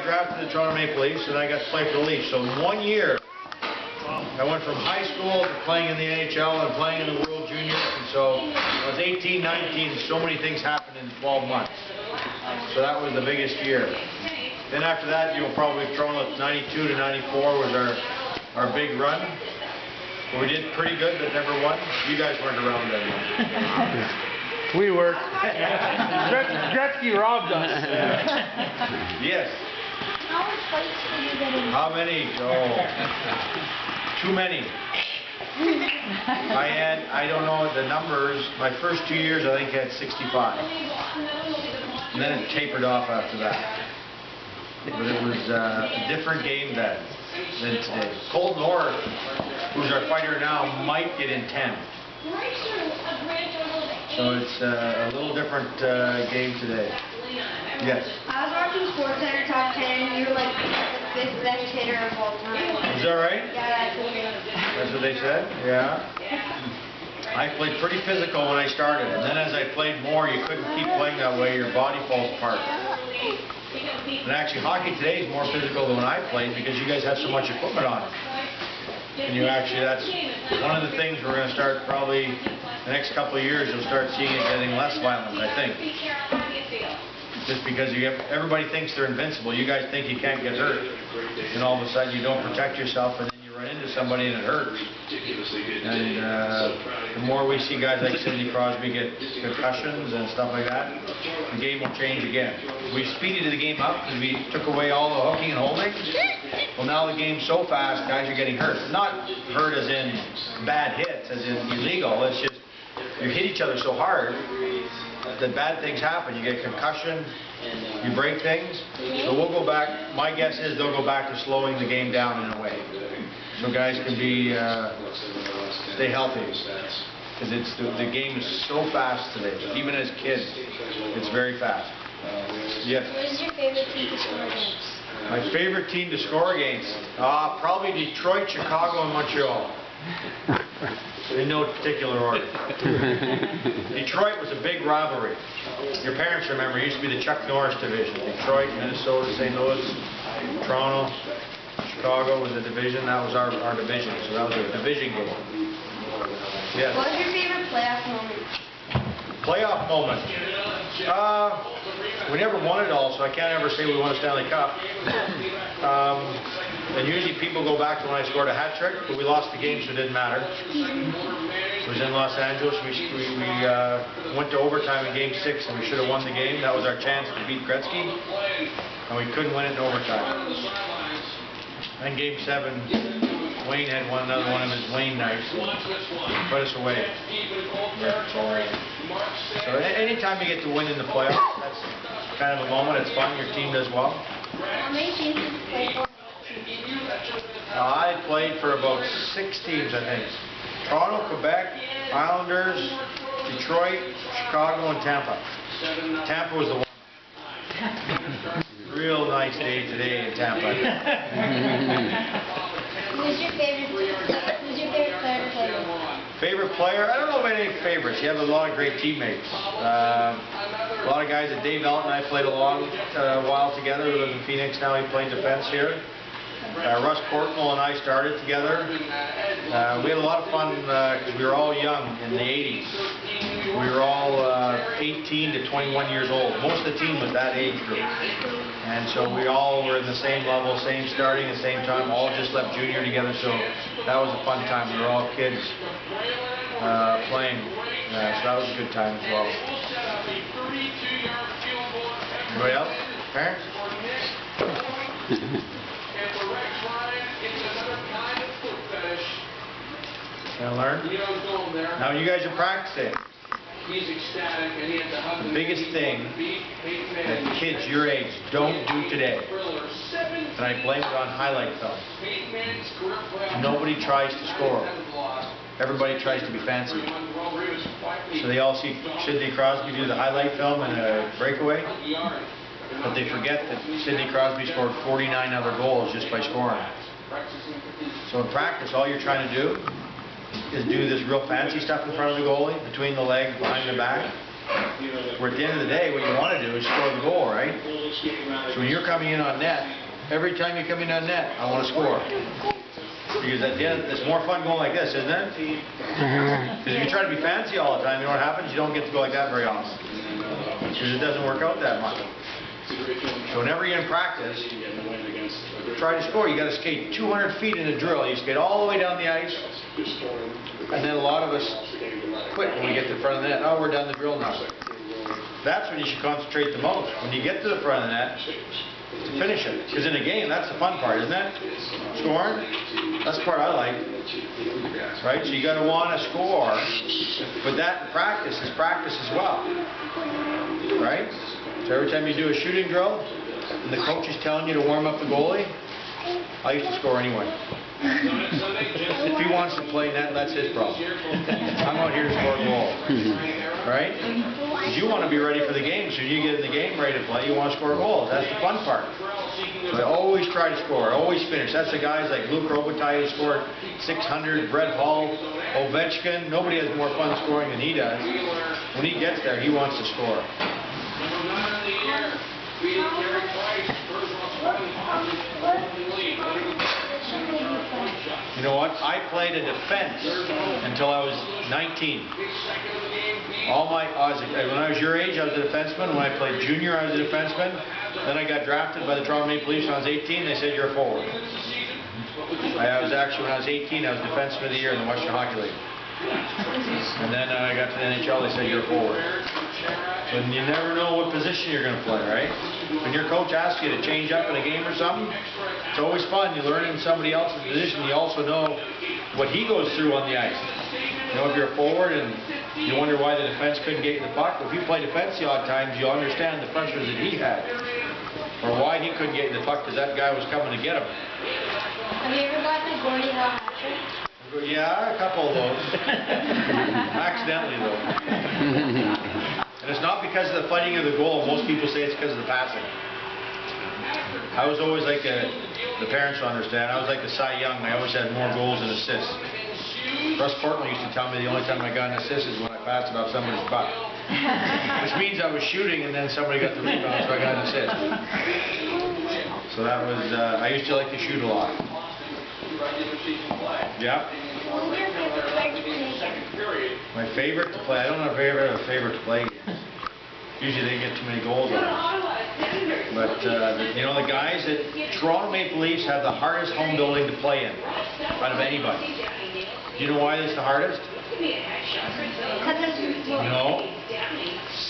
drafted to the Toronto Maple Leafs, and I got to play for the Leafs. So in 1 year, I went from high school to playing in the NHL and playing in the World Juniors. And so I was 18, 19, and so many things happened in 12 months. So that was the biggest year. Then after that, you'll probably Toronto 92 to 94 was our big run. We did pretty good, but never won. You guys weren't around then. We were. Gretzky robbed us. Yes. How many fights did you get in? How many? Oh, too many. I don't know the numbers. My first 2 years, I think I had 65. And then it tapered off after that. But it was a different game then than today. Colton Orr, who's our fighter now, might get in 10. So it's a little different game today. Yes. I was watching SportsCenter Top 10, and you were like the 5th best hitter of all time. Is that right? Yeah, that's what That's what they said? Yeah. I played pretty physical when I started, and then as I played more, you couldn't keep playing that way. Your body falls apart. And actually, hockey today is more physical than when I played because you guys have so much equipment on it. And you actually, that's one of the things we're going to start probably the next couple of years. You'll start seeing it getting less violent, I think. Just because everybody thinks they're invincible. You guys think you can't get hurt, and all of a sudden you don't protect yourself, and then you run into somebody and it hurts. And the more we see guys like Sidney Crosby get concussions and stuff like that, the game will change again. We speeded the game up because we took away all the hooking and holding. Well, now the game's so fast, guys are getting hurt. Not hurt as in bad hits, as in illegal. It's just you hit each other so hard that bad things happen. You get concussion, you break things. So we'll go back. My guess is they'll go back to slowing the game down in a way, so guys can be stay healthy. Because the game is so fast today. Even as kids, it's very fast. Yes. What is your favorite team to score against? My favorite team to score against? Probably Detroit, Chicago, and Montreal. In no particular order. Detroit was a big rivalry. Your parents remember, it used to be the Chuck Norris division. Detroit, Minnesota, St. Louis, Toronto, Chicago was a division. That was our division. So that was a division game. Yes. What was your favorite playoff moment? Playoff moment? We never won it all, so I can't ever say we won a Stanley Cup. And usually people go back to when I scored a hat trick, but we lost the game, so it didn't matter. It was in Los Angeles. We went to overtime in Game 6, and we should have won the game. That was our chance to beat Gretzky, and we couldn't win it in overtime. And Game 7, Wayne had another one of his Wayne nights, and put us away. So anytime you get to win in the playoffs, that's kind of a moment. It's fun. Your team does well. How many teams did you play for? I played for about 6 teams, I think. Toronto, Quebec, Islanders, Detroit, Chicago, and Tampa. Tampa was the one. Real nice day today in Tampa. Who's your favorite player to play with? Favorite player? I don't know about any favorites. You have a lot of great teammates. A lot of guys that Dave Elton and I played a long while together. He lives in Phoenix now. He played defense here. Russ Cortnell and I started together. We had a lot of fun because we were all young in the 80s. We were all 18 to 21 years old. Most of the team was that age group. And so we all were in the same level, same starting at the same time, all just left junior together. So that was a fun time. We were all kids playing. So that was a good time as well. Anybody else? Parents? Gonna learn? Now you guys are practicing. The biggest thing that kids your age don't do today, and I blame it on highlight film. Nobody tries to score. Everybody tries to be fancy. So they all see Sidney Crosby do the highlight film and a breakaway, but they forget that Sidney Crosby scored 49 other goals just by scoring. So in practice, all you're trying to do is do this real fancy stuff in front of the goalie, between the legs, behind the back. Where at the end of the day, what you want to do is score the goal, right? So when you're coming in on net, every time you come in on net, I want to score. Because at the end, it's more fun going like this, isn't it? Because if you try to be fancy all the time, you know what happens? You don't get to go like that very often. Because it doesn't work out that much. So whenever you're in practice, try to score. You got to skate 200 feet in a drill. You skate all the way down the ice. And then a lot of us quit when we get to the front of the net. Oh, we're done the drill now. That's when you should concentrate the most. When you get to the front of the net, to finish it. Because in a game, that's the fun part, isn't it? Scoring. That's the part I like. Right? So you got to want to score. But that practice is practice as well. Right? So every time you do a shooting drill, and the coach is telling you to warm up the goalie, I used to score anyway. If he wants to play net, that's his problem. I'm out here to score a goal. Right? Because you want to be ready for the game. So you get in the game ready to play, you want to score goals. That's the fun part. So I always try to score. I always finish. That's the guys like Luke Robitaille who scored 600, Brett Hall, Ovechkin. Nobody has more fun scoring than he does. When he gets there, he wants to score. You know what? I played a defense until I was 19. When I was your age, I was a defenseman. When I played junior, I was a defenseman. Then I got drafted by the Toronto Maple Leafs when I was 18. They said, you're a forward. I was actually, when I was 18, I was defenseman of the year in the Western Hockey League. And then I got to the NHL, they said, you're a forward. So you never know what position you're going to play, right? When your coach asks you to change up in a game or something, it's always fun. You learn in somebody else's position. You also know what he goes through on the ice. You know, if you're a forward and you wonder why the defense couldn't get you the puck, if you play defense the odd times, you'll understand the pressures that he had. Or why he couldn't get you the puck, because that guy was coming to get him. Have you ever gotten a goalie hat trick? Yeah, a couple of those. Accidentally, though. And it's not because of the fighting of the goal. Most people say it's because of the passing. I was always like the parents will understand, I was like the Cy Young. I always had more goals than assists. Russ Portman used to tell me the only time I got an assist is when I passed it off somebody's butt. Which means I was shooting and then somebody got the rebound, so I got an assist. So that was, I used to like to shoot a lot. Yeah. My favorite to play? I don't have a favorite to play. Usually they get too many goals on us. But, you know, the guys at Toronto Maple Leafs have the hardest home building to play in out of anybody. Do you know why it's the hardest? No.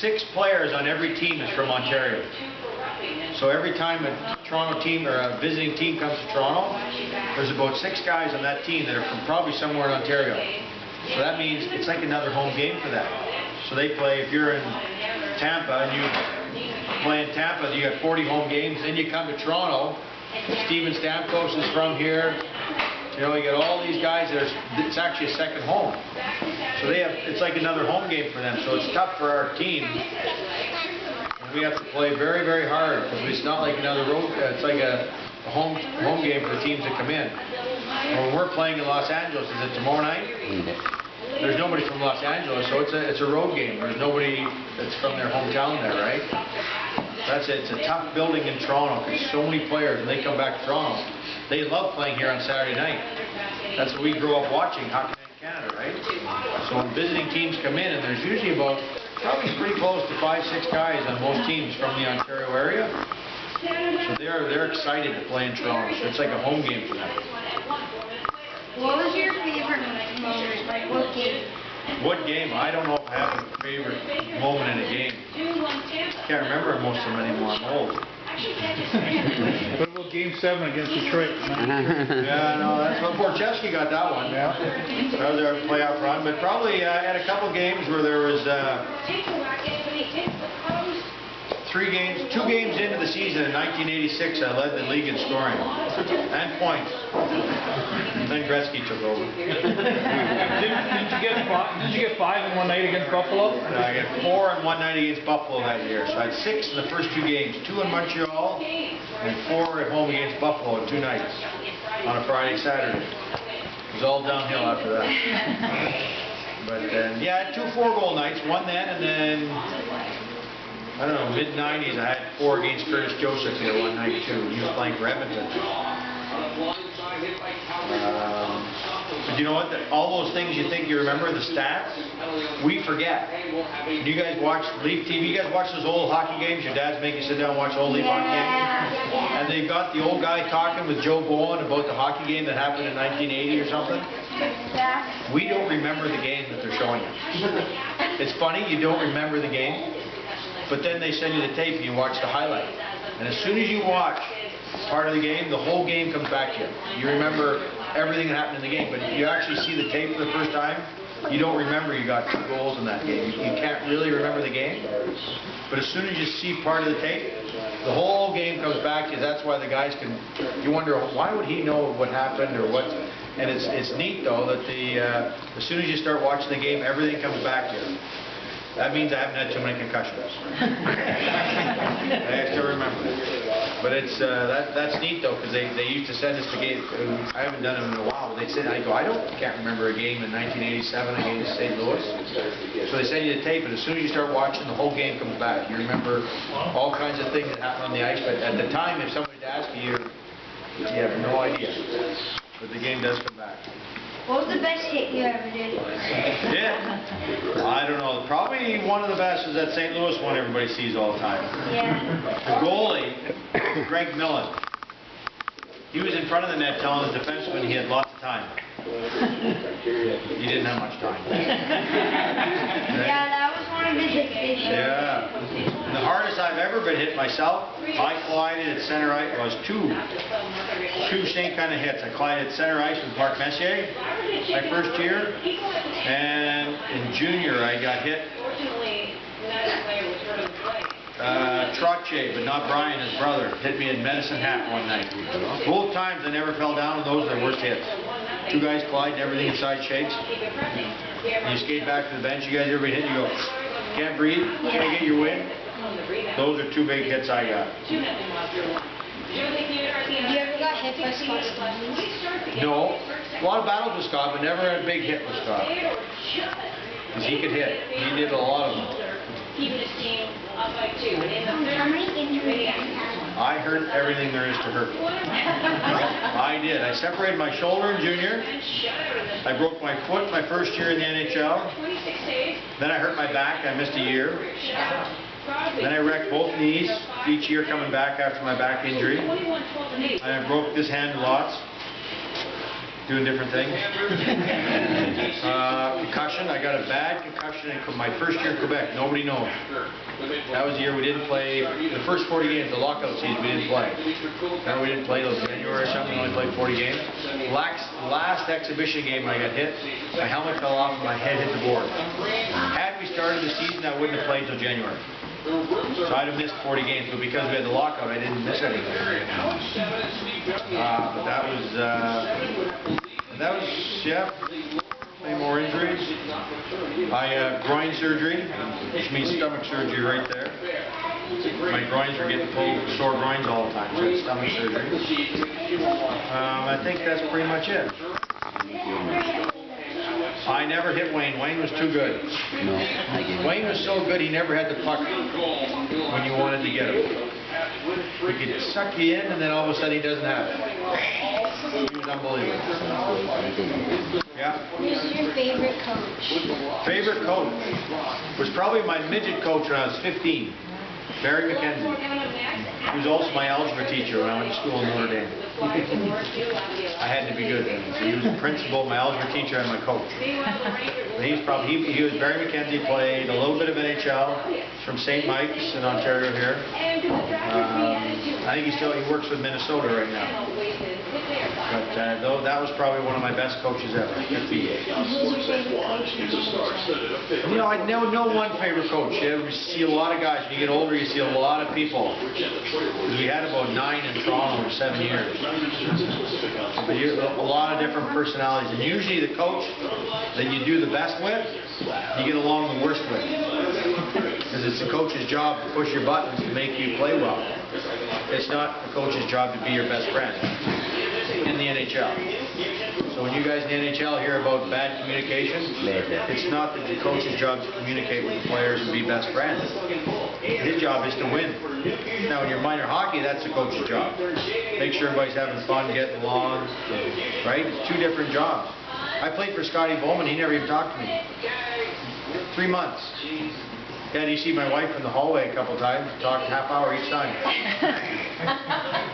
6 players on every team is from Ontario. So every time a Toronto team or a visiting team comes to Toronto, there's about 6 guys on that team that are from probably somewhere in Ontario. So that means it's like another home game for them. So they play, if you're in Tampa and you play in Tampa, you got 40 home games, then you come to Toronto, Steven Stamkos is from here, you know, you got all these guys that are, it's actually a second home. So they have, it's like another home game for them, so it's tough for our team. We have to play very, very hard because it's not like another road. It's like a home game for the teams that come in. When we're playing in Los Angeles, is it tomorrow night? There's nobody from Los Angeles, so it's a road game. There's nobody that's from their hometown there, right? That's it. It's a tough building in Toronto because so many players, when they come back to Toronto, they love playing here on Saturday night. That's what we grew up watching, Hockey Night in Canada, right? So when visiting teams come in, and there's usually about probably pretty close to 5-6 guys on most teams from the Ontario area. So they're excited to play in Toronto. So it's like a home game for them. What was your favorite moment? Like what game? What game? I don't know if I have a favorite moment in a game. Can't remember most of them anymore. I'm old. What about Game 7 against Detroit? Yeah, no, that's what Borchesky got that one. Yeah. That was our playoff run, but probably had a couple games where there was 2 games into the season in 1986. I led the league in scoring and points. And then Gretzky took over. Did you get 5 in one night against Buffalo? I got 4 in one night against Buffalo that year. So I had 6 in the first 2 games, 2 in Montreal and 4 at home against Buffalo in 2 nights on a Friday, Saturday. It was all downhill after that. But yeah, I had 2 4-goal nights, one then, and then, I don't know, mid-90s, I had 4 against Curtis Joseph here one night too. He was playing for Edmonton. But you know what? All those things you think you remember, the stats, we forget. You guys watch Leaf TV? You guys watch those old hockey games? Your dads make you sit down and watch old Leaf hockey games? And they've got the old guy talking with Joe Bowen about the hockey game that happened in 1980 or something. We don't remember the game that they're showing you. It's funny, you don't remember the game, but then they send you the tape and you watch the highlight. And as soon as you watch part of the game, the whole game comes back to you. You remember everything that happened in the game, but if you actually see the tape for the first time, you don't remember you got 2 goals in that game. You can't really remember the game, but as soon as you see part of the tape, the whole game comes back to you. That's why the guys can, you wonder, why would he know what happened or what, and it's neat though that as soon as you start watching the game, everything comes back to you. That means I haven't had too many concussions. I still remember it. But it's that's neat though, because they used to send us the game. I haven't done them in a while, but they said, I can't remember a game in 1987 against St. Louis. So they send you the tape, and as soon as you start watching, the whole game comes back. You remember all kinds of things that happened on the ice, but at the time, if somebody asked you, you have no idea. But the game does come back. What was the best hit you ever did? Yeah. I don't know. Probably one of the best is that St. Louis one everybody sees all the time. Yeah. The goalie, Greg Millen, he was in front of the net telling the defenseman he had lots of time. He didn't have much time. Yeah, that was one of his issues. Yeah. And the hardest I've ever been hit myself, I collided at center ice. It was two same kind of hits. I collided at center ice with Mark Messier my first year, and in junior I got hit. Trottier, but not Brian, his brother, hit me in Medicine Hat one night. Both times I never fell down, and those are the worst hits. 2 guys collide and everything inside shakes. You skate back to the bench, you guys ever hit, you go, can't breathe, can't get your wind. Those are 2 big hits I got. You ever got hit by Scott? No. A lot of battles with Scott, but never had a big hit with Scott. Because he could hit. He did a lot of them. How many injuries have you had? I hurt everything there is to hurt. I did. I separated my shoulder in junior. I broke my foot my first year in the NHL. Then I hurt my back. I missed a year. Then I wrecked both knees each year coming back after my back injury. And I broke this hand lots, doing different things. Concussion, I got a bad concussion in my first year in Quebec. Nobody knows. That was the year we didn't play, the first 40 games, the lockout season, we didn't play. Remember we didn't play those January or something, we only played 40 games. Last exhibition game I got hit, my helmet fell off and my head hit the board. Had we started the season, I wouldn't have played until January. So I'd have missed 40 games, but because we had the lockout, I didn't miss anything. But that was, yeah, any more injuries? I had groin surgery, which means stomach surgery right there. My groins were getting pulled, sore groins all the time, so I had stomach surgery. I think that's pretty much it. I never hit Wayne. Wayne was too good. No, Wayne was so good he never had the puck when you wanted to get him. He could suck you in and then all of a sudden he doesn't have it. He was unbelievable. Yeah? Who's your favorite coach? Favorite coach was probably my midget coach when I was 15. Barry McKenzie. He was also my algebra teacher when I went to school in Notre Dame. I had to be good at him. So he was the principal, my algebra teacher, and my coach. He was Barry McKenzie, played a little bit of NHL from St. Mike's in Ontario here. I think he works with Minnesota right now. But though that was probably one of my best coaches ever. Who's your favorite coach? You know, I no one favorite coach. You see a lot of guys. When you get older, you see a lot of people. Because we had about 9 in Toronto for 7 years. But a lot of different personalities. And usually the coach that you do the best with, you get along the worst with. Because it's the coach's job to push your buttons to make you play well. It's not the coach's job to be your best friend in the NHL. So when you guys in the NHL hear about bad communication, it's not that the coach's job is to communicate with the players and be best friends. His job is to win. Now in your minor hockey, that's the coach's job. Make sure everybody's having fun, getting along, right? It's two different jobs. I played for Scotty Bowman, he never even talked to me. 3 months. Yeah, you see my wife in the hallway a couple times, talked half hour each time.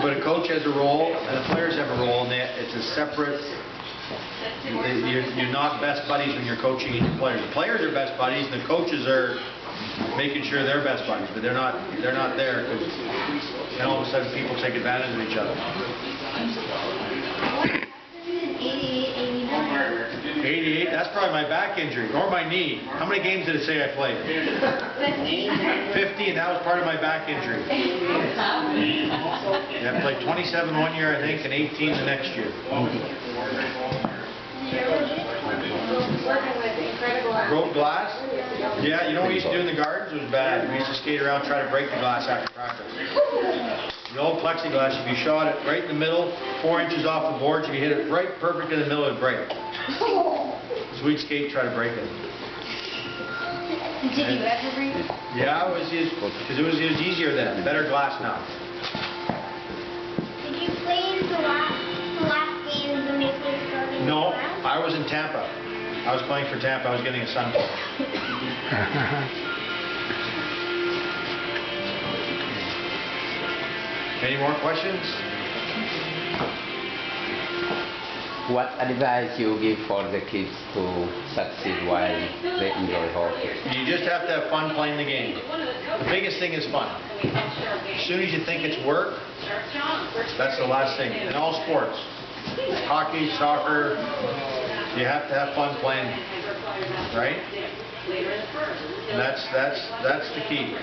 But a coach has a role, and the players have a role, and it's a separate. You're not best buddies when you're coaching each player. The players are best buddies, and the coaches are making sure they're best buddies, but they're not there because then all of a sudden people take advantage of each other. 88, that's probably my back injury, or my knee. How many games did it say I played? 50, and that was part of my back injury. Yeah, I played 27 one year, I think, and 18 the next year. Broke glass? Yeah, you know what we used to do in the gardens? It was bad. We used to skate around, try to break the glass after practice. The old plexiglass, if you shot it right in the middle, 4 inches off the boards, if you hit it right perfect in the middle, it would break. So we'd skate, try to break it. Did you ever break it? Yeah, because it was easier then. Better glass now. Did you play in the last game when they played starting? No, I was in Tampa. I was playing for Tampa. I was getting a sun call. Any more questions? What advice you give for the kids to succeed while they enjoy hockey? You just have to have fun playing the game. The biggest thing is fun. As soon as you think it's work, that's the last thing. In all sports, hockey, soccer, you have to have fun playing, right? And that's the key.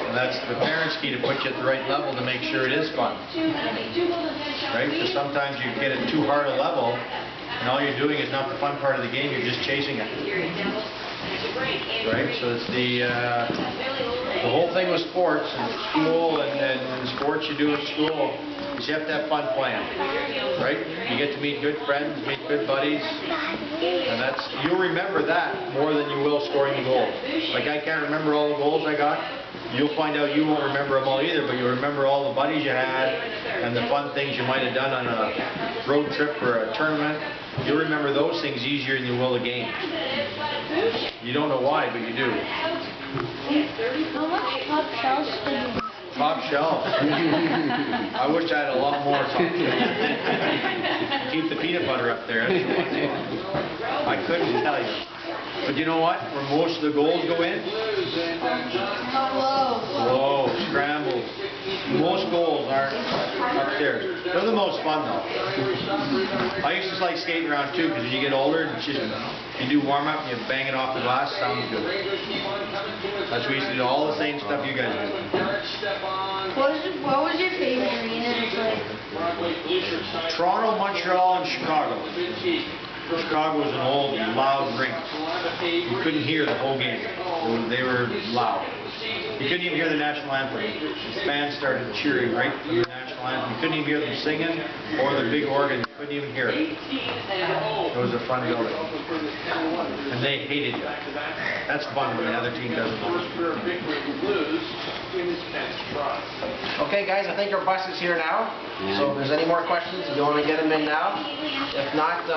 And that's the parents' key to put you at the right level to make sure it is fun. Right? Because sometimes you get it too hard a level, and all you're doing is not the fun part of the game, you're just chasing it. Right? So it's the whole thing with sports and school and sports you do at school is you have to have fun playing. Right? You get to meet good friends, meet good buddies, and you'll remember that more than you will scoring the goals. Like I can't remember all the goals I got. You'll find out you won't remember them all either, but you'll remember all the buddies you had and the fun things you might have done on a road trip or a tournament. You'll remember those things easier than you will the game. You don't know why, but you do. How much top shells did you? Top shelf. I wish I had a lot more top shelf. Keep the peanut butter up there. I couldn't tell you. But you know what? Where most of the goals go in? Low, scrambles. Most goals aren't upstairs. They're the most fun though. I used to like skating around too because as you get older, you do warm up and you bang it off the glass. Sounds good. That's what we used to do. All the same stuff you guys do. What was your favorite arena to play? Toronto, Montreal, and Chicago. Chicago was an old, loud rink. You couldn't hear the whole game. They were loud. You couldn't even hear the national anthem. The fans started cheering right from the national anthem. You couldn't even hear them singing or the big organ. You couldn't even hear it. It was a fun building. And they hated you. That's fun when another team doesn't lose. Okay, guys, I think our bus is here now. So if there's any more questions, if you want to get them in now. If not...